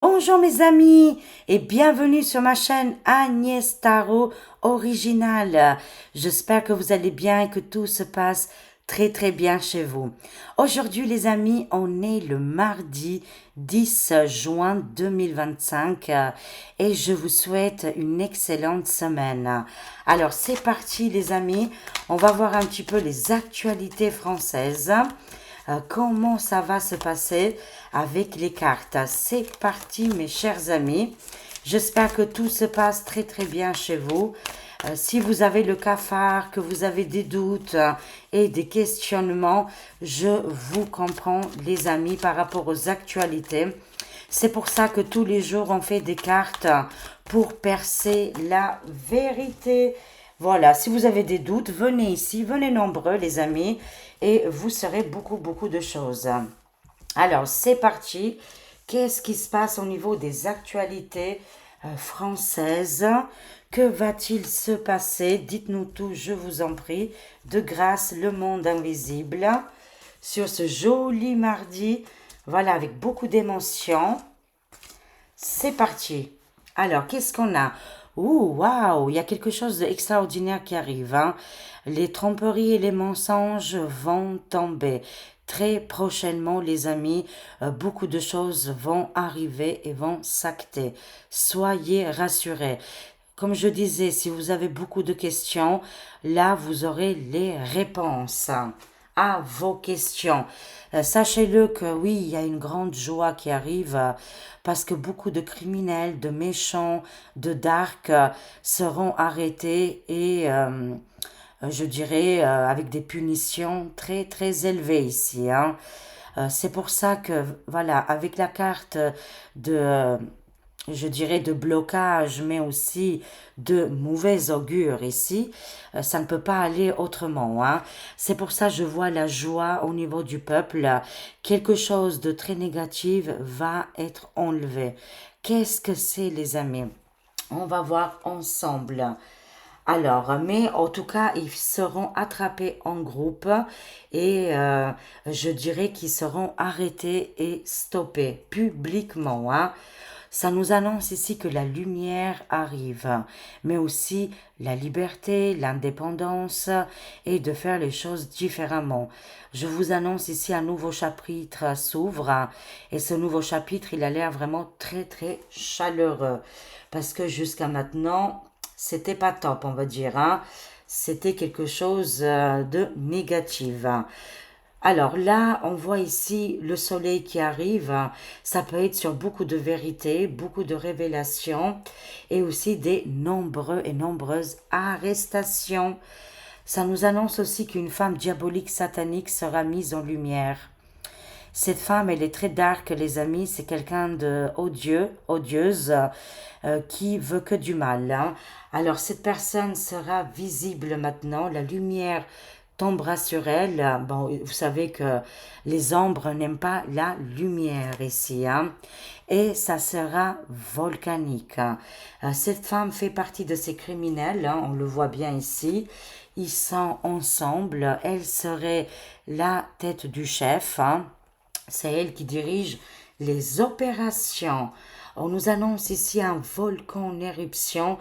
Bonjour mes amis et bienvenue sur ma chaîne Agnès Tarot Original. J'espère que vous allez bien et que tout se passe très bien chez vous. Aujourd'hui les amis, on est le mardi 10 juin 2025 et je vous souhaite une excellente semaine. Alors c'est parti les amis, on va voir un petit peu les actualités françaises. Comment ça va se passer avec les cartes. C'est parti mes chers amis. J'espère que tout se passe très bien chez vous. Si vous avez le cafard, que vous avez des doutes et des questionnements, je vous comprends les amis par rapport aux actualités. C'est pour ça que tous les jours on fait des cartes pour percer la vérité. Voilà, si vous avez des doutes, venez ici, venez nombreux les amis et vous saurez beaucoup de choses. Alors, c'est parti. Qu'est-ce qui se passe au niveau des actualités françaises? Que va-t-il se passer? Dites-nous tout, je vous en prie. De grâce, le monde invisible. Sur ce joli mardi, voilà, avec beaucoup d'émotions. C'est parti. Alors, qu'est-ce qu'on a? Ouh, waouh, il y a quelque chose d'extraordinaire qui arrive, hein. Les tromperies et les mensonges vont tomber. Très prochainement, les amis, beaucoup de choses vont arriver et vont s'acter. Soyez rassurés. Comme je disais, si vous avez beaucoup de questions, là, vous aurez les réponses à vos questions. Sachez-le que oui, il y a une grande joie qui arrive parce que beaucoup de criminels, de méchants, de dark seront arrêtés et je dirais avec des punitions très élevées ici, hein. C'est pour ça que voilà, avec la carte de je dirais de blocage, mais aussi de mauvais augure ici, ça ne peut pas aller autrement, hein. C'est pour ça que je vois la joie au niveau du peuple. Quelque chose de très négatif va être enlevé. Qu'est-ce que c'est, les amis? On va voir ensemble. Alors, mais en tout cas, ils seront attrapés en groupe et je dirais qu'ils seront arrêtés et stoppés publiquement, hein. Ça nous annonce ici que la lumière arrive, mais aussi la liberté, l'indépendance et de faire les choses différemment. Je vous annonce ici un nouveau chapitre s'ouvre et ce nouveau chapitre, il a l'air vraiment très chaleureux parce que jusqu'à maintenant, c'était pas top, on va dire, hein. C'était quelque chose de négatif. Alors là, on voit ici le soleil qui arrive. Ça peut être sur beaucoup de vérités, beaucoup de révélations et aussi des nombreux et nombreuses arrestations. Ça nous annonce aussi qu'une femme diabolique satanique sera mise en lumière. Cette femme, elle est très dark, les amis. C'est quelqu'un de odieux, odieuse, qui veut que du mal, hein. Alors, cette personne sera visible maintenant. La lumière tombera sur elle. Bon, vous savez que les ombres n'aiment pas la lumière ici, hein. Et ça sera volcanique, hein. Cette femme fait partie de ces criminels, hein, on le voit bien ici. Ils sont ensemble. Elle serait la tête du chef, hein. C'est elle qui dirige les opérations. On nous annonce ici un volcan en éruption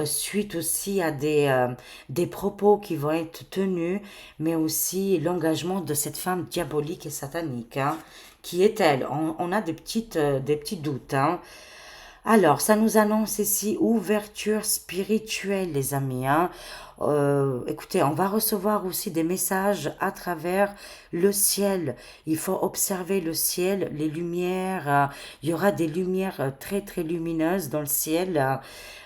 suite aussi à des propos qui vont être tenus, mais aussi l'engagement de cette femme diabolique et satanique, hein. Qui est-elle? On a des petits doutes, hein. Alors, ça nous annonce ici ouverture spirituelle, les amis, hein. Écoutez, on va recevoir aussi des messages à travers le ciel. Il faut observer le ciel, les lumières. Il y aura des lumières très lumineuses dans le ciel.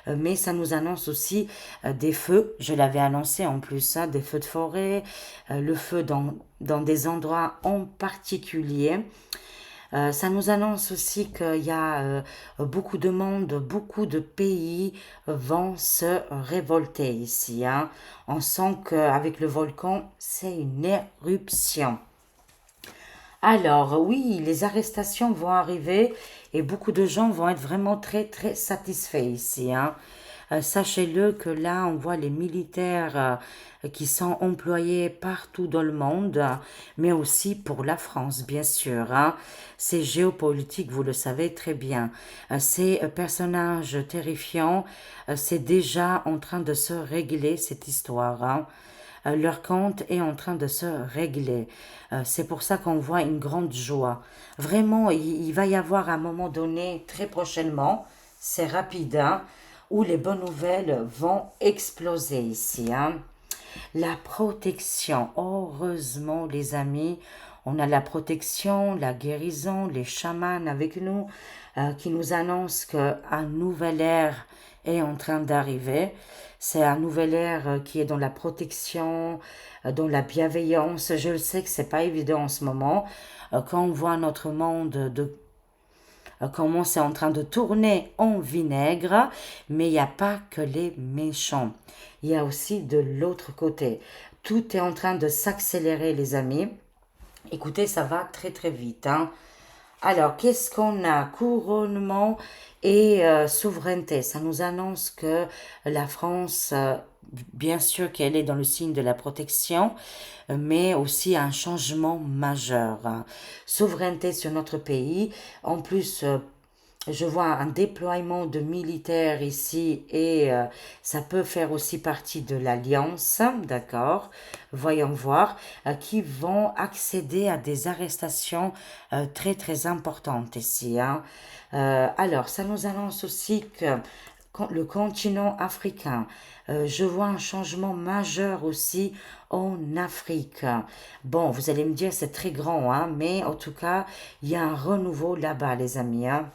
Mais ça nous annonce aussi des feux. Je l'avais annoncé en plus, hein, des feux de forêt, le feu dans des endroits en particulier. Ça nous annonce aussi qu'il y a beaucoup de monde, beaucoup de pays vont se révolter ici, hein. On sent qu'avec le volcan, c'est une éruption. Alors, oui, les arrestations vont arriver et beaucoup de gens vont être vraiment très satisfaits ici, hein. Sachez-le que là, on voit les militaires qui sont employés partout dans le monde, mais aussi pour la France, bien sûr, hein. C'est géopolitique, vous le savez très bien. Ces personnages terrifiants, c'est déjà en train de se régler cette histoire, hein. Leur compte est en train de se régler. C'est pour ça qu'on voit une grande joie. Vraiment, il va y avoir un moment donné, très prochainement, c'est rapide, hein, où les bonnes nouvelles vont exploser ici, hein. La protection, heureusement les amis, on a la protection, la guérison, les chamans avec nous qui nous annoncent qu'un nouvel ère est en train d'arriver. C'est un nouvel ère qui est dans la protection, dans la bienveillance. Je le sais que c'est pas évident en ce moment. Quand on voit notre monde de comment c'est en train de tourner en vinaigre, mais il n'y a pas que les méchants. Il y a aussi de l'autre côté. Tout est en train de s'accélérer, les amis. Écoutez, ça va très très vite, hein. Alors, qu'est-ce qu'on a? Couronnement et souveraineté. Ça nous annonce que la France, bien sûr qu'elle est dans le signe de la protection, mais aussi un changement majeur, hein. Souveraineté sur notre pays. En plus, je vois un déploiement de militaires ici et ça peut faire aussi partie de l'alliance, d'accord? Voyons voir, qui vont accéder à des arrestations très très importantes ici, hein. Alors, ça nous annonce aussi que le continent africain, je vois un changement majeur aussi en Afrique. Bon, vous allez me dire c'est très grand, hein, mais en tout cas, il y a un renouveau là-bas, les amis, hein.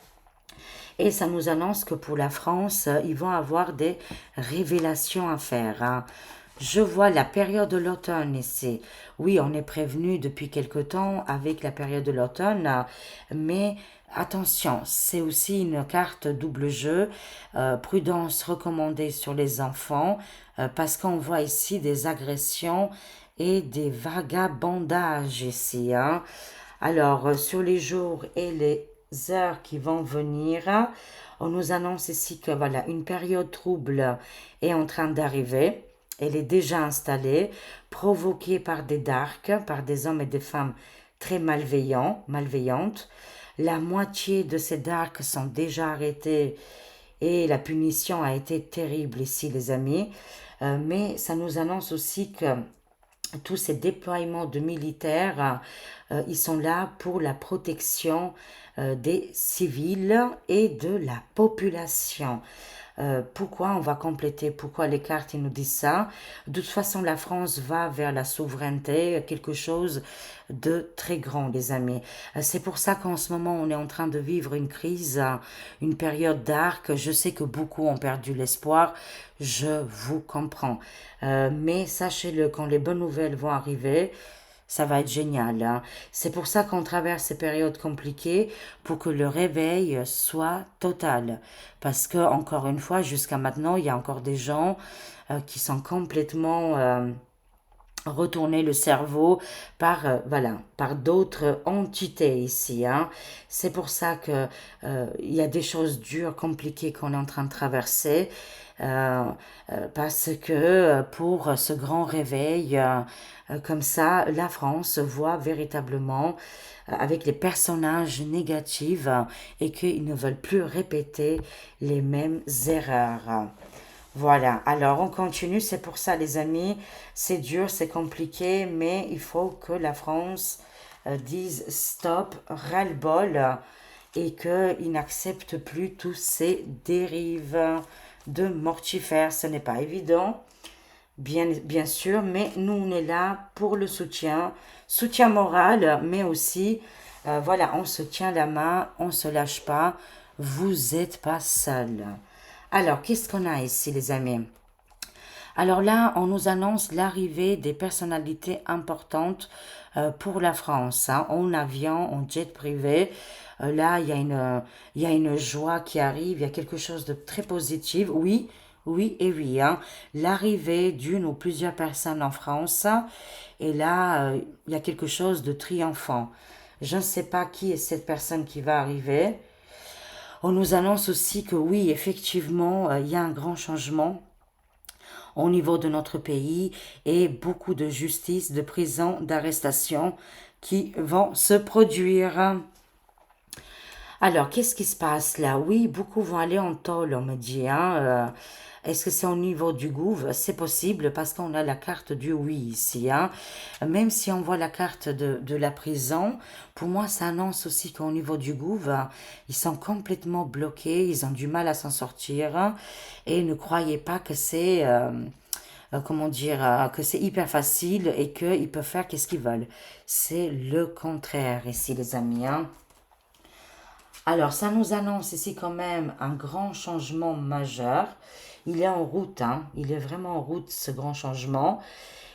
Et ça nous annonce que pour la France, ils vont avoir des révélations à faire, hein. Je vois la période de l'automne ici. Oui, on est prévenu depuis quelque temps avec la période de l'automne, mais attention, c'est aussi une carte double jeu. Prudence recommandée sur les enfants, parce qu'on voit ici des agressions et des vagabondages ici, hein. Alors, sur les jours et les heures qui vont venir, on nous annonce ici que voilà, une période trouble est en train d'arriver. Elle est déjà installée, provoquée par des darks, par des hommes et des femmes très malveillants, malveillantes. La moitié de ces darks sont déjà arrêtés et la punition a été terrible ici, les amis. Mais ça nous annonce aussi que tous ces déploiements de militaires, ils sont là pour la protection des civils et de la population. Pourquoi on va compléter? Pourquoi les cartes ils nous disent ça? De toute façon, la France va vers la souveraineté, quelque chose de très grand, les amis. C'est pour ça qu'en ce moment, on est en train de vivre une crise, une période d'arc. Je sais que beaucoup ont perdu l'espoir. Je vous comprends. Mais sachez-le, quand les bonnes nouvelles vont arriver, ça va être génial, hein. C'est pour ça qu'on traverse ces périodes compliquées pour que le réveil soit total. Parce que, encore une fois, jusqu'à maintenant, il y a encore des gens qui sont complètement retournés le cerveau par voilà par d'autres entités ici, hein. C'est pour ça que il y a des choses dures, compliquées qu'on est en train de traverser. euh, Parce que pour ce grand réveil, comme ça, la France voit véritablement avec les personnages négatifs et qu'ils ne veulent plus répéter les mêmes erreurs. Voilà, alors on continue, c'est pour ça les amis, c'est dur, c'est compliqué, mais il faut que la France dise stop, ras-le-bol, et qu'ils n'acceptent plus tous ces dérives de mortifères. Ce n'est pas évident, bien sûr, mais nous on est là pour le soutien, soutien moral, mais aussi, voilà, on se tient la main, on ne se lâche pas, vous n'êtes pas seul. Alors, qu'est-ce qu'on a ici, les amis? Alors là, on nous annonce l'arrivée des personnalités importantes pour la France, hein, en avion, en jet privé. Là, il y a une joie qui arrive, il y a quelque chose de très positif. Oui, oui et oui, hein. L'arrivée d'une ou plusieurs personnes en France. Et là, il y a quelque chose de triomphant. Je ne sais pas qui est cette personne qui va arriver. On nous annonce aussi que oui, effectivement, il y a un grand changement au niveau de notre pays et beaucoup de justice, de prison, d'arrestation qui vont se produire. Alors, qu'est-ce qui se passe là? Oui, beaucoup vont aller en tôle, on me dit, hein. Est-ce que c'est au niveau du gouv? C'est possible parce qu'on a la carte du oui ici, hein. Même si on voit la carte de la prison, pour moi, ça annonce aussi qu'au niveau du gouv, ils sont complètement bloqués, ils ont du mal à s'en sortir, hein. Et ne croyez pas que c'est, comment dire, que c'est hyper facile et qu'ils peuvent faire qu'est-ce qu'ils veulent. C'est le contraire ici, les amis, hein. Alors, ça nous annonce ici quand même un grand changement majeur. Il est en route, hein. Il est vraiment en route, ce grand changement.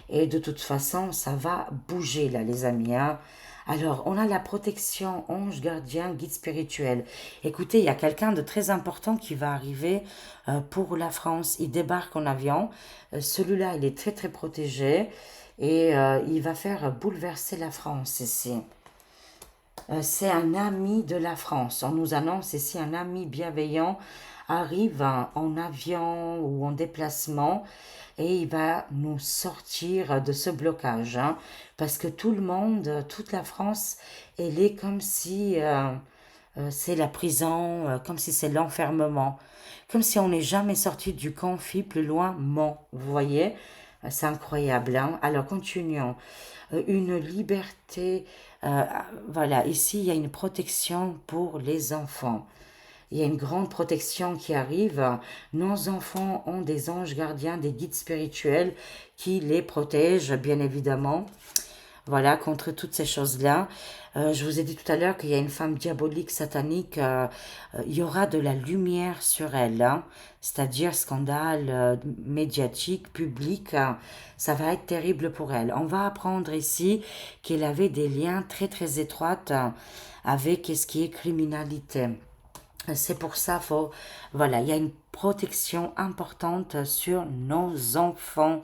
Et de toute façon, ça va bouger là, les amis, hein. Alors, on a la protection, ange gardien, guide spirituel. Écoutez, il y a quelqu'un de très important qui va arriver pour la France. Il débarque en avion. Celui-là, il est très très protégé et il va faire bouleverser la France ici. C'est un ami de la France. On nous annonce ici un ami bienveillant arrive en avion ou en déplacement et il va nous sortir de ce blocage, hein, parce que tout le monde, toute la France, elle est comme si c'est la prison, comme si c'est l'enfermement, comme si on n'est jamais sorti du conflit plus loin, vous voyez. C'est incroyable, hein. Alors, continuons. Une liberté, euh, voilà, ici, il y a une protection pour les enfants. Il y a une grande protection qui arrive. Nos enfants ont des anges gardiens, des guides spirituels qui les protègent, bien évidemment. Voilà, contre toutes ces choses-là. Je vous ai dit tout à l'heure qu'il y a une femme diabolique, satanique. Il y aura de la lumière sur elle, hein. C'est-à-dire scandale médiatique, public. Ça va être terrible pour elle. On va apprendre ici qu'elle avait des liens très très étroits avec ce qui est criminalité. C'est pour ça, voilà, il y a une protection importante sur nos enfants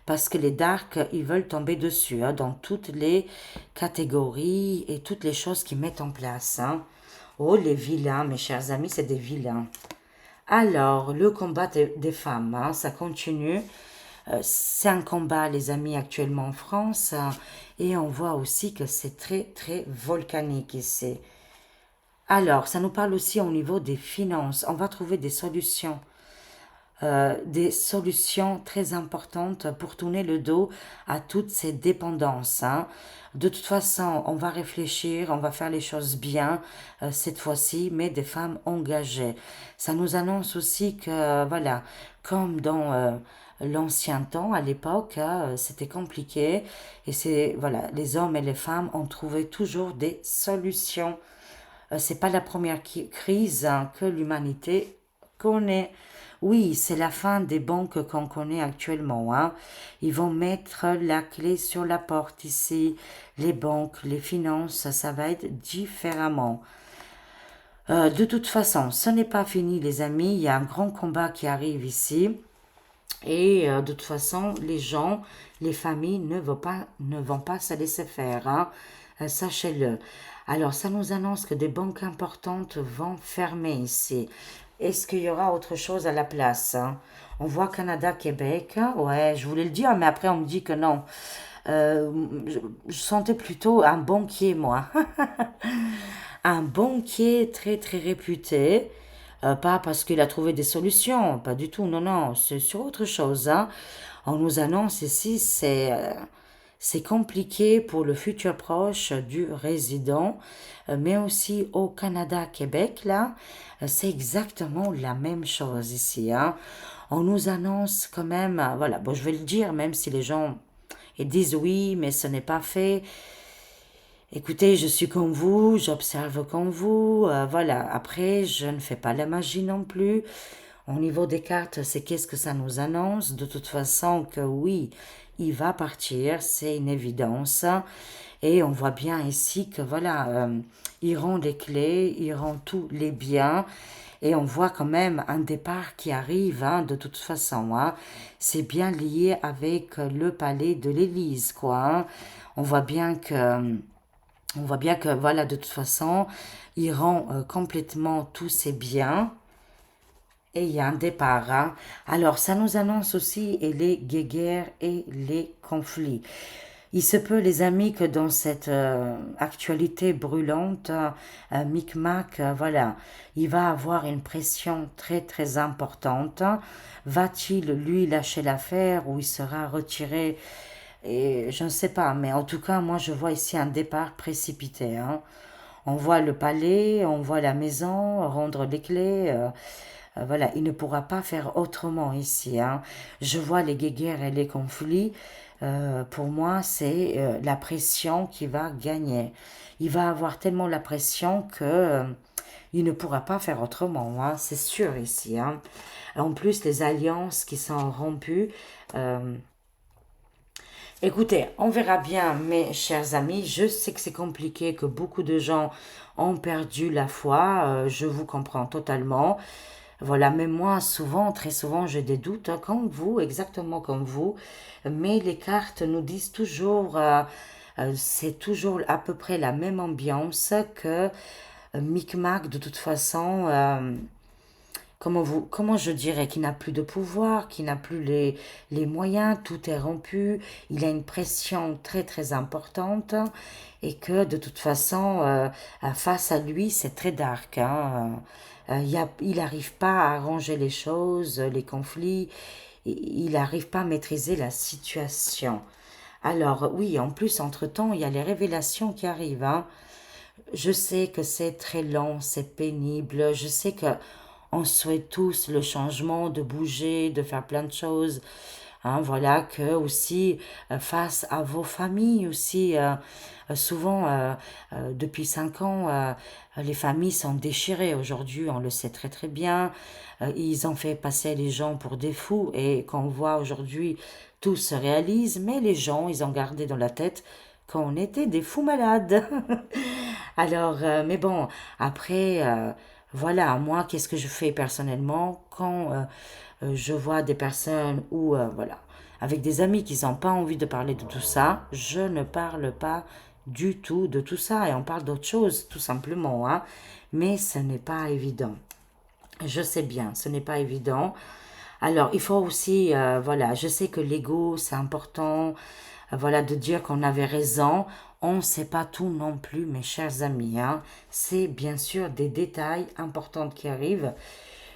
parce que les darks, ils veulent tomber dessus, hein, dans toutes les catégories et toutes les choses qu'ils mettent en place, hein. Oh, les vilains, mes chers amis, c'est des vilains. Alors, le combat des femmes, hein, ça continue. C'est un combat, les amis, actuellement en France, hein, et on voit aussi que c'est très, très volcanique ici. Alors, ça nous parle aussi au niveau des finances. On va trouver des solutions très importantes pour tourner le dos à toutes ces dépendances, hein. De toute façon, on va réfléchir, on va faire les choses bien cette fois-ci, mais des femmes engagées. Ça nous annonce aussi que, voilà, comme dans l'ancien temps, à l'époque, hein, c'était compliqué, et c'est, voilà, les hommes et les femmes ont trouvé toujours des solutions. C'est pas la première crise, hein, que l'humanité connaît. Oui, c'est la fin des banques qu'on connaît actuellement, hein. Ils vont mettre la clé sur la porte ici. Les banques, les finances, ça va être différemment. De toute façon, ce n'est pas fini, les amis. Il y a un grand combat qui arrive ici. Et de toute façon, les gens, les familles ne vont pas se laisser faire, hein. Sachez-le. Alors, ça nous annonce que des banques importantes vont fermer ici. Est-ce qu'il y aura autre chose à la place, hein? On voit Canada, Québec. Ouais, je voulais le dire, mais après on me dit que non. Euh, je sentais plutôt un banquier, moi. Un banquier très très réputé, pas parce qu'il a trouvé des solutions, pas du tout, non, non, c'est sur autre chose, hein. On nous annonce ici, c'est compliqué pour le futur proche du résident, mais aussi au Canada, Québec, là, c'est exactement la même chose ici, hein. On nous annonce quand même, voilà, bon, je vais le dire, même si les gens ils disent oui, mais ce n'est pas fait. Écoutez, je suis comme vous, j'observe comme vous, voilà. Après, je ne fais pas la magie non plus. Au niveau des cartes, c'est qu'est-ce que ça nous annonce? De toute façon, que oui, il va partir, c'est une évidence. Et on voit bien ici que voilà, ils rendent les clés, ils rendent tous les biens. Et on voit quand même un départ qui arrive, hein, de toute façon, hein. C'est bien lié avec le palais de l'Élysée, quoi, hein. On voit bien que On voit bien que, voilà, de toute façon, il rend complètement tous ses biens et il y a un départ, hein. Alors, ça nous annonce aussi et les guéguerres et les conflits. Il se peut, les amis, que dans cette actualité brûlante, Micmac, voilà, il va avoir une pression très très importante. Va-t-il, lui, lâcher l'affaire ou il sera retiré? Et je ne sais pas, mais en tout cas, moi, je vois ici un départ précipité, hein. On voit le palais, on voit la maison, rendre les clés. Voilà, il ne pourra pas faire autrement ici, hein. Je vois les guéguerres et les conflits. Pour moi, c'est la pression qui va gagner. Il va avoir tellement la pression que il ne pourra pas faire autrement, hein. C'est sûr ici, hein. En plus, les alliances qui sont rompues. euh, Écoutez, on verra bien, mes chers amis. Je sais que c'est compliqué, que beaucoup de gens ont perdu la foi. Je vous comprends totalement. Voilà, mais moi, souvent, très souvent, j'ai des doutes, hein, comme vous, exactement comme vous. Mais les cartes nous disent toujours, c'est toujours à peu près la même ambiance que Micmac, de toute façon. Comment je dirais, qui n'a plus de pouvoir, qui n'a plus les moyens, tout est rompu, il a une pression très très importante et que de toute façon, face à lui, c'est très dark, hein. Il n'arrive pas à arranger les choses, les conflits, il n'arrive pas à maîtriser la situation. Alors oui, en plus, entre-temps, il y a les révélations qui arrivent, hein. Je sais que c'est très lent, c'est pénible. Je sais que on souhaite tous le changement, de bouger, de faire plein de choses. Hein, voilà que aussi face à vos familles aussi, souvent depuis 5 ans, les familles sont déchirées. Aujourd'hui, on le sait très très bien. Ils ont fait passer les gens pour des fous et qu'on voit aujourd'hui, tout se réalise. Mais les gens, ils ont gardé dans la tête qu'on était des fous malades. Alors, mais bon, après, voilà, moi, qu'est-ce que je fais personnellement quand je vois des personnes ou, voilà, avec des amis qui n'ont pas envie de parler de tout ça, je ne parle pas du tout de tout ça et on parle d'autre chose, tout simplement, hein. Mais ce n'est pas évident. Je sais bien, ce n'est pas évident. Alors, il faut aussi, voilà, je sais que l'ego, c'est important, voilà, de dire qu'on avait raison. On ne sait pas tout non plus, mes chers amis, hein. C'est bien sûr des détails importants qui arrivent.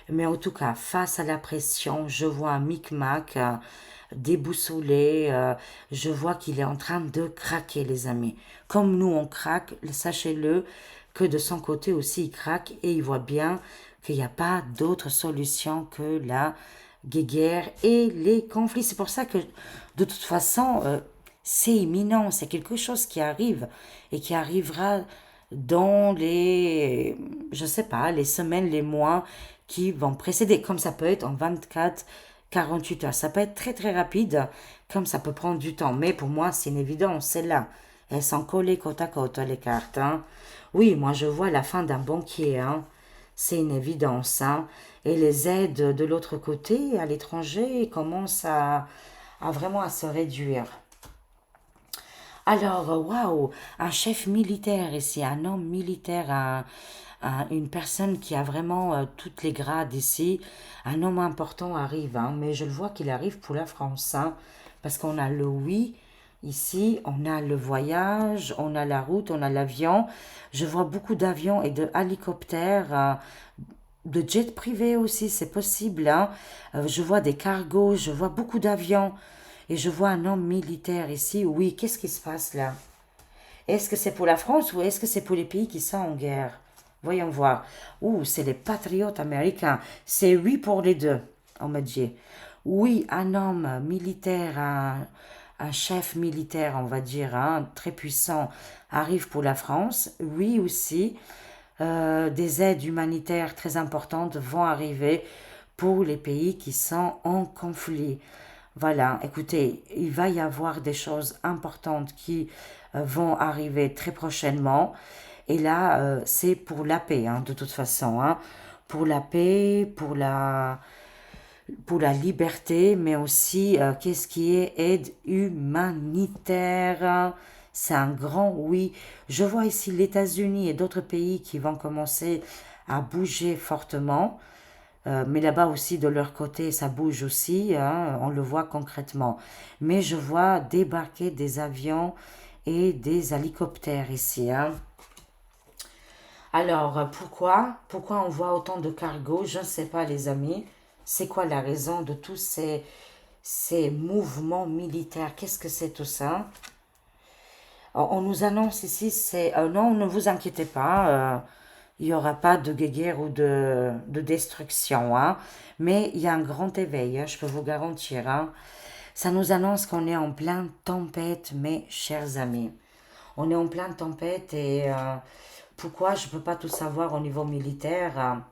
Mais en tout cas, face à la pression, je vois un Micmac déboussolé. Je vois qu'il est en train de craquer, les amis. Comme nous, on craque, sachez-le que de son côté aussi, il craque et il voit bien qu'il n'y a pas d'autre solution que la guerre et les conflits. C'est pour ça que, de toute façon, c'est imminent, c'est quelque chose qui arrive et qui arrivera dans les, je sais pas, les semaines, les mois qui vont précéder. Comme ça peut être en 24, 48 heures. Ça peut être très très rapide, comme ça peut prendre du temps. Mais pour moi, c'est une évidence, c'est là. Elles sont collées côte à côte, les cartes, hein. Oui, moi je vois la fin d'un banquier, hein. C'est une évidence, hein. Et les aides de l'autre côté, à l'étranger, commencent à vraiment à se réduire. Alors, waouh, un chef militaire ici, un homme militaire, une personne qui a vraiment toutes les grades ici, un homme important arrive, hein, mais je le vois qu'il arrive pour la France, hein, parce qu'on a le oui ici, on a le voyage, on a la route, on a l'avion. Je vois beaucoup d'avions et de hélicoptères, de jets privés aussi, c'est possible, hein. Je vois des cargos, je vois beaucoup d'avions. Et je vois un homme militaire ici. Oui, qu'est-ce qui se passe là? Est-ce que c'est pour la France ou est-ce que c'est pour les pays qui sont en guerre? Voyons voir. Ouh, c'est les patriotes américains. C'est oui pour les deux, on me dit. Oui, un homme militaire, un chef militaire, on va dire, hein, très puissant, arrive pour la France. Oui aussi, des aides humanitaires très importantes vont arriver pour les pays qui sont en conflit. Voilà, écoutez, il va y avoir des choses importantes qui vont arriver très prochainement. Et là, c'est pour la paix, hein, de toute façon, hein. Pour la paix, pour la liberté, mais aussi qu'est-ce qui est aide humanitaire. C'est un grand oui. Je vois ici les États-Unis et d'autres pays qui vont commencer à bouger fortement. Mais là-bas aussi, de leur côté, ça bouge aussi, hein, on le voit concrètement. Mais je vois débarquer des avions et des hélicoptères ici, hein. Alors, pourquoi? Pourquoi on voit autant de cargos? Je ne sais pas, les amis. C'est quoi la raison de tous ces mouvements militaires? Qu'est-ce que c'est tout ça? On nous annonce ici, c'est... non, ne vous inquiétez pas, il n'y aura pas de guerre ou de destruction, hein. Mais il y a un grand éveil, hein, je peux vous garantir, hein. Ça nous annonce qu'on est en pleine tempête, mes chers amis. On est en pleine tempête et pourquoi je ne peux pas tout savoir au niveau militaire,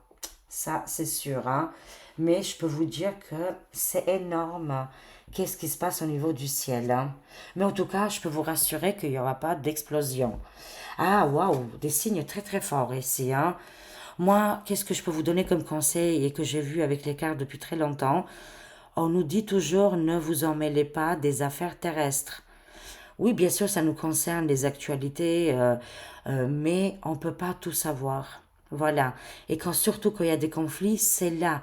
ça c'est sûr, hein. Mais je peux vous dire que c'est énorme. Qu'est-ce qui se passe au niveau du ciel, hein. Mais en tout cas, je peux vous rassurer qu'il n'y aura pas d'explosion. Ah, waouh, des signes très très forts ici, hein. Moi, qu'est-ce que je peux vous donner comme conseil et que j'ai vu avec les cartes depuis très longtemps? On nous dit toujours ne vous en mêlez pas des affaires terrestres. Oui, bien sûr, ça nous concerne, les actualités, mais on ne peut pas tout savoir. Voilà. Et quand surtout quand il y a des conflits, c'est là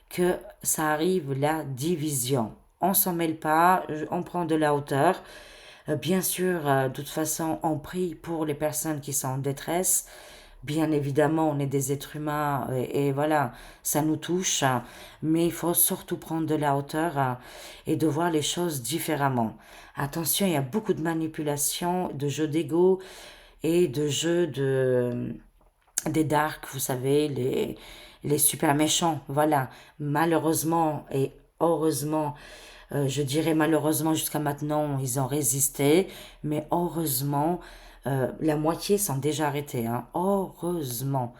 que ça arrive, la division. On s'en mêle pas, on prend de la hauteur. Bien sûr, de toute façon, on prie pour les personnes qui sont en détresse. Bien évidemment, on est des êtres humains et voilà, ça nous touche, hein. Mais il faut surtout prendre de la hauteur et de voir les choses différemment. Attention, il y a beaucoup de manipulation, de jeux d'ego et de jeux des darks, vous savez, les super méchants. Voilà, malheureusement et heureusement, je dirais malheureusement jusqu'à maintenant, ils ont résisté, mais heureusement, la moitié sont déjà arrêtés, hein. Heureusement.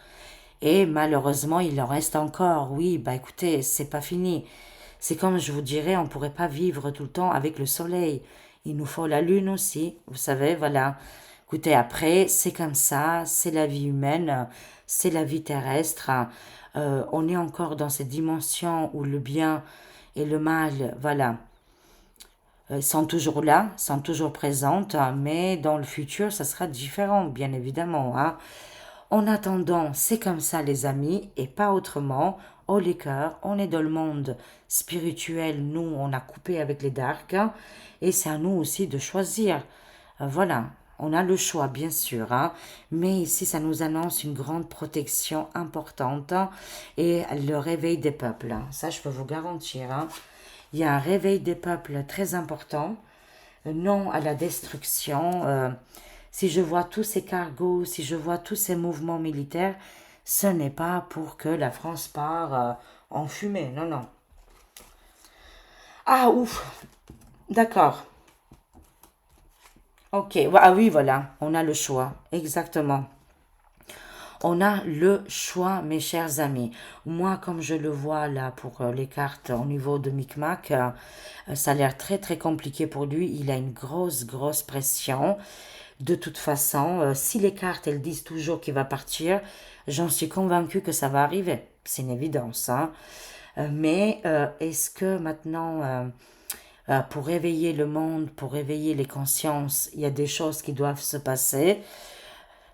Et malheureusement, il en reste encore. Oui, bah écoutez, c'est pas fini. C'est comme je vous dirais, on ne pourrait pas vivre tout le temps avec le soleil. Il nous faut la lune aussi, vous savez, voilà. Écoutez, après, c'est comme ça, c'est la vie humaine, c'est la vie terrestre. On est encore dans cette dimension où le bien et le mal, voilà, sont toujours là, sont toujours présentes, hein, mais dans le futur, ça sera différent, bien évidemment, hein. En attendant, c'est comme ça, les amis, et pas autrement. Oh les cœurs, on est dans le monde spirituel, nous, on a coupé avec les darks, hein, et c'est à nous aussi de choisir. Voilà, on a le choix, bien sûr, hein, mais ici, ça nous annonce une grande protection importante, hein, et le réveil des peuples, hein. Ça, je peux vous garantir, hein. Il y a un réveil des peuples très important, non à la destruction. Si je vois tous ces cargos, si je vois tous ces mouvements militaires, ce n'est pas pour que la France part en fumée, non, non. Ah, ouf, d'accord. Ok, ah oui, voilà, on a le choix, exactement. On a le choix, mes chers amis. Moi, comme je le vois là pour les cartes au niveau de Micmac, ça a l'air très très compliqué pour lui. Il a une grosse grosse pression. De toute façon, si les cartes elles disent toujours qu'il va partir, j'en suis convaincue que ça va arriver. C'est une évidence, hein. Mais est-ce que maintenant, pour réveiller le monde, pour réveiller les consciences, il y a des choses qui doivent se passer?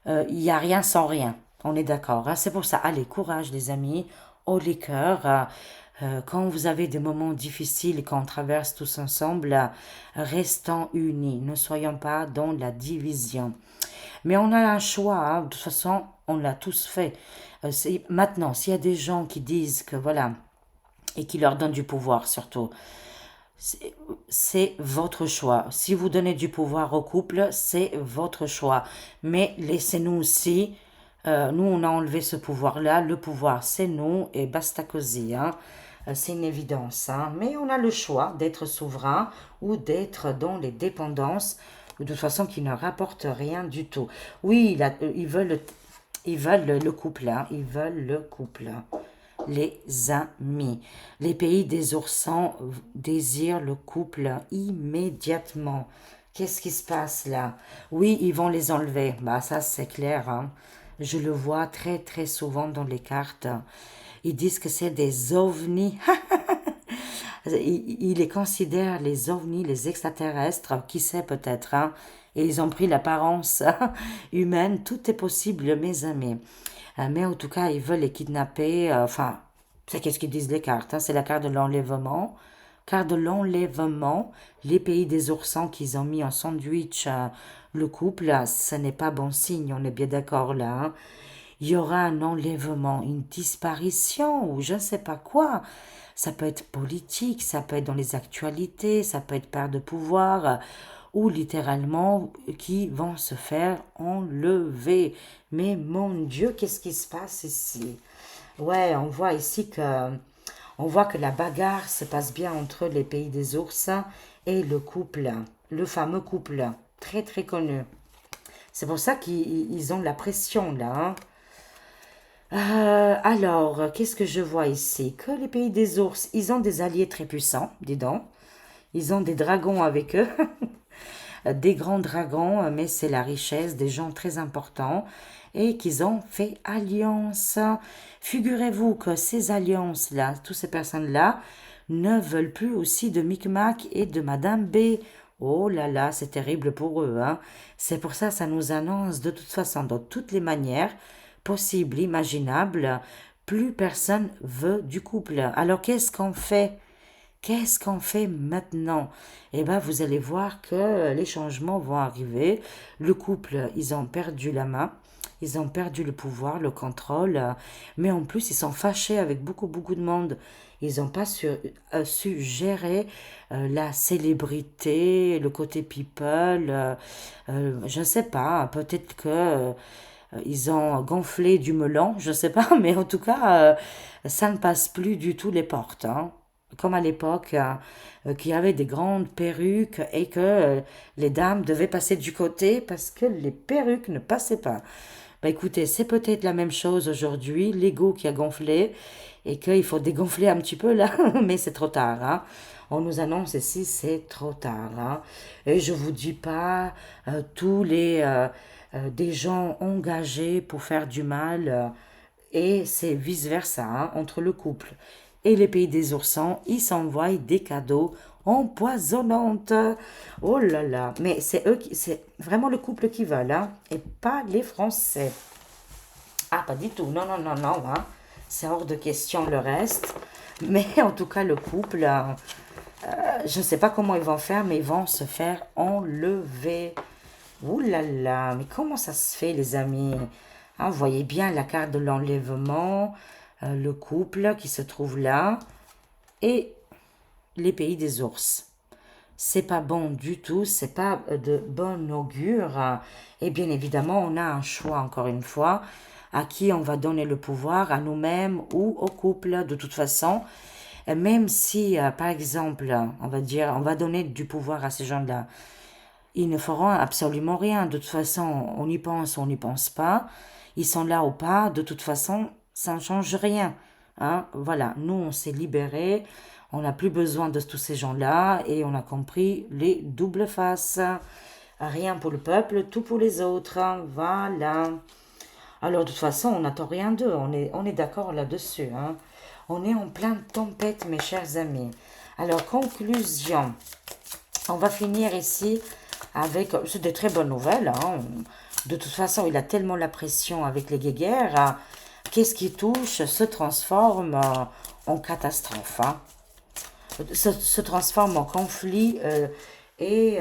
Il n'y a rien sans rien. On est d'accord, hein. C'est pour ça, allez, courage les amis, haut les cœurs. Quand vous avez des moments difficiles et qu'on traverse tous ensemble, restons unis, ne soyons pas dans la division. Mais on a un choix, hein. De toute façon, on l'a tous fait. Maintenant, s'il y a des gens qui disent que voilà, et qui leur donnent du pouvoir surtout, c'est c'est votre choix. Si vous donnez du pouvoir au couple, c'est votre choix. Mais laissez-nous aussi, nous on a enlevé ce pouvoir-là. Le pouvoir, c'est nous et basta così, hein. C'est une évidence, hein. Mais on a le choix d'être souverain ou d'être dans les dépendances, de toute façon qui ne rapportent rien du tout. Oui, ils veulent le couple, hein. Ils veulent le couple, les amis. Les pays des oursins désirent le couple immédiatement. Qu'est-ce qui se passe là? Oui, ils vont les enlever. Bah ça c'est clair, hein. Je le vois très très souvent dans les cartes. Ils disent que c'est des ovnis. Ils les considèrent les ovnis, les extraterrestres, qui sait peut-être, hein, et ils ont pris l'apparence humaine. Tout est possible, mes amis. Mais en tout cas, ils veulent les kidnapper. Enfin, c'est qu'est-ce qu'ils disent les cartes, hein, c'est la carte de l'enlèvement. Carte de l'enlèvement, les pays des oursins qu'ils ont mis en sandwich, le couple, ce n'est pas bon signe, on est bien d'accord là, hein. Il y aura un enlèvement, une disparition ou je ne sais pas quoi. Ça peut être politique, ça peut être dans les actualités, ça peut être perte de pouvoir ou littéralement qui vont se faire enlever. Mais mon Dieu, qu'est-ce qui se passe ici? Ouais, on voit que la bagarre se passe bien entre les pays des ours et le couple, le fameux couple, très très connu. C'est pour ça qu'ils ont la pression là, hein. Alors, qu'est-ce que je vois ici? Que les pays des ours, ils ont des alliés très puissants, dis donc. Ils ont des dragons avec eux, des grands dragons, mais c'est la richesse, des gens très importants, et qu'ils ont fait alliance. Figurez-vous que ces alliances-là, toutes ces personnes-là, ne veulent plus aussi de Micmac et de Madame B. Oh là là, c'est terrible pour eux, hein. C'est pour ça, ça nous annonce de toute façon, de toutes les manières possibles, imaginables, plus personne veut du couple. Alors qu'est-ce qu'on fait? Qu'est-ce qu'on fait maintenant? Eh bien, vous allez voir que les changements vont arriver. Le couple, ils ont perdu la main. Ils ont perdu le pouvoir, le contrôle, mais en plus, ils sont fâchés avec beaucoup, beaucoup de monde. Ils n'ont pas su gérer la célébrité, le côté people. Je ne sais pas, peut-être que ils ont gonflé du melon, je ne sais pas, mais en tout cas, ça ne passe plus du tout les portes, hein. Comme à l'époque, qu'il y avait des grandes perruques et que les dames devaient passer du côté parce que les perruques ne passaient pas. Bah écoutez, c'est peut-être la même chose aujourd'hui, l'ego qui a gonflé et qu'il faut dégonfler un petit peu là, mais c'est trop tard, hein. On nous annonce ici, c'est trop tard, hein. Et je vous dis pas tous les des gens engagés pour faire du mal et c'est vice-versa, hein, entre le couple et les pays des oursins, ils s'envoient des cadeaux empoisonnantes. Oh là là, mais c'est vraiment le couple qui veulent, hein, et pas les Français. Ah, pas du tout, non, non, non, non, hein. C'est hors de question le reste. Mais en tout cas, le couple, je ne sais pas comment ils vont faire, mais ils vont se faire enlever. Ouh là là, mais comment ça se fait, les amis? Ah, vous voyez bien la carte de l'enlèvement, le couple qui se trouve là, et les pays des ours. C'est pas bon du tout, c'est pas de bon augure. Et bien évidemment, on a un choix, encore une fois, à qui on va donner le pouvoir, à nous-mêmes ou au couple, de toute façon. Même si, par exemple, on va dire, on va donner du pouvoir à ces gens-là, ils ne feront absolument rien. De toute façon, on y pense ou on n'y pense pas. Ils sont là ou pas. De toute façon, ça ne change rien, hein. Voilà, nous, on s'est libérés. On n'a plus besoin de tous ces gens-là et on a compris les doubles faces. Rien pour le peuple, tout pour les autres. Voilà. Alors, de toute façon, on n'attend rien d'eux. On est d'accord là-dessus, hein. On est en pleine tempête, mes chers amis. Alors, conclusion. On va finir ici avec... C'est des très bonnes nouvelles, hein. De toute façon, il a tellement la pression avec les guéguerres, hein. Qu'est-ce qui touche se transforme en catastrophe, hein. Se transforme en conflit et,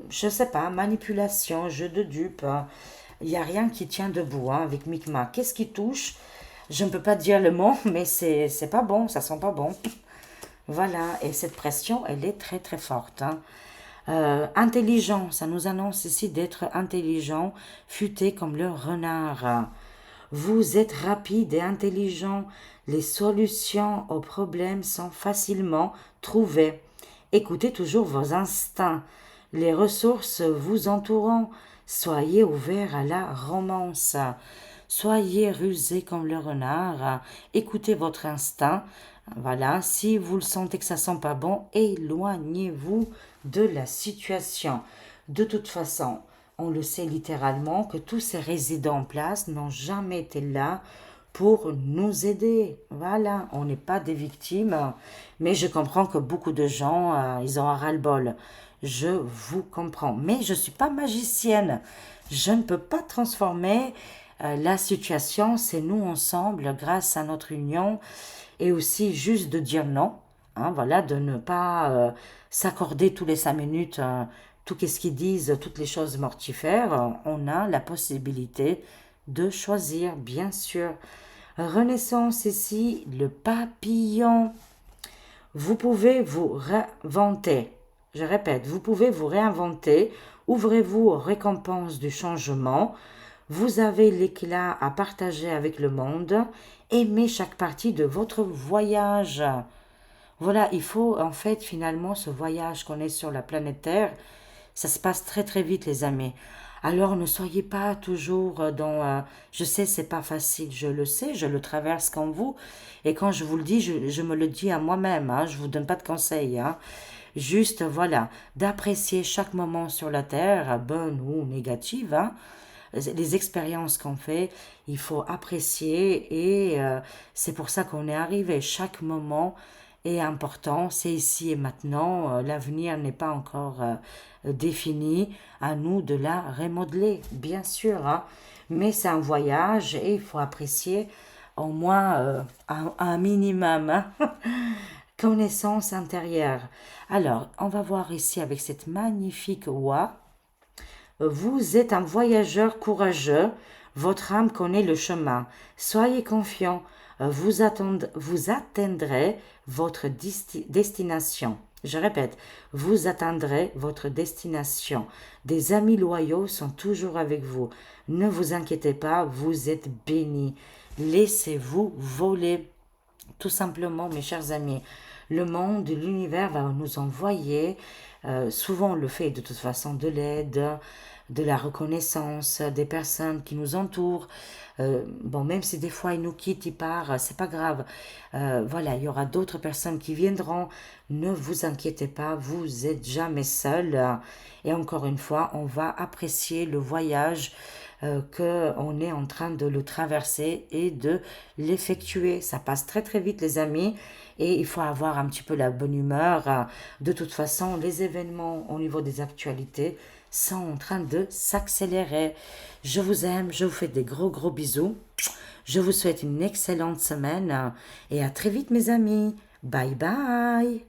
je sais pas, manipulation, jeu de dupes, hein. Il n'y a rien qui tient debout, hein, avec Micmac. Qu'est-ce qui touche? Je ne peux pas dire le mot, mais c'est pas bon, ça sent pas bon. Voilà, et cette pression, elle est très très forte, hein. Intelligent, ça nous annonce ici d'être intelligent, futé comme le renard. Vous êtes rapide et intelligent, les solutions aux problèmes sont facilement trouvées. Écoutez toujours vos instincts, les ressources vous entourant, soyez ouverts à la romance. Soyez rusé comme le renard, écoutez votre instinct. Voilà, si vous le sentez que ça sent pas bon, éloignez-vous de la situation. De toute façon, on le sait littéralement que tous ces résidents en place n'ont jamais été là pour nous aider. Voilà, on n'est pas des victimes, mais je comprends que beaucoup de gens, ils ont un ras-le-bol. Je vous comprends, mais je ne suis pas magicienne. Je ne peux pas transformer la situation. C'est nous ensemble, grâce à notre union, et aussi juste de dire non. Hein, voilà, de ne pas s'accorder tous les 5 minutes tout ce qu'ils disent, toutes les choses mortifères. On a la possibilité de choisir, bien sûr. Renaissance ici, le papillon. Vous pouvez vous réinventer. Je répète, vous pouvez vous réinventer. Ouvrez-vous aux récompenses du changement. Vous avez l'éclat à partager avec le monde. Aimez chaque partie de votre voyage. Voilà, il faut en fait finalement ce voyage qu'on est sur la planète Terre, ça se passe très très vite les amis. Alors ne soyez pas toujours dans... je sais, c'est pas facile, je le sais, je le traverse comme vous. Et quand je vous le dis, je me le dis à moi-même, hein, je vous donne pas de conseils. Hein. Juste, voilà, d'apprécier chaque moment sur la Terre, bonne ou négative, hein, les expériences qu'on fait, il faut apprécier et c'est pour ça qu'on est arrivé. Chaque moment est important, c'est ici et maintenant. L'avenir n'est pas encore défini. À nous de la remodeler, bien sûr. Hein. Mais c'est un voyage et il faut apprécier au moins un minimum. Hein. Connaissance intérieure. Alors, on va voir ici avec cette magnifique oie. Vous êtes un voyageur courageux, votre âme connaît le chemin. Soyez confiant, vous atteindrez votre destination. Je répète, vous atteindrez votre destination. Des amis loyaux sont toujours avec vous. Ne vous inquiétez pas, vous êtes bénis. Laissez-vous voler. Tout simplement, mes chers amis, le monde, l'univers va nous envoyer, souvent on le fait de toute façon, de l'aide, de la reconnaissance, des personnes qui nous entourent. Bon, même si des fois ils nous quittent, ils partent, c'est pas grave. Voilà, il y aura d'autres personnes qui viendront. Ne vous inquiétez pas, vous êtes jamais seul. Et encore une fois, on va apprécier le voyage qu'on est en train de le traverser et de l'effectuer. Ça passe très très vite les amis et il faut avoir un petit peu la bonne humeur. De toute façon, les événements au niveau des actualités sont en train de s'accélérer. Je vous aime, je vous fais des gros gros bisous. Je vous souhaite une excellente semaine et à très vite mes amis. Bye bye.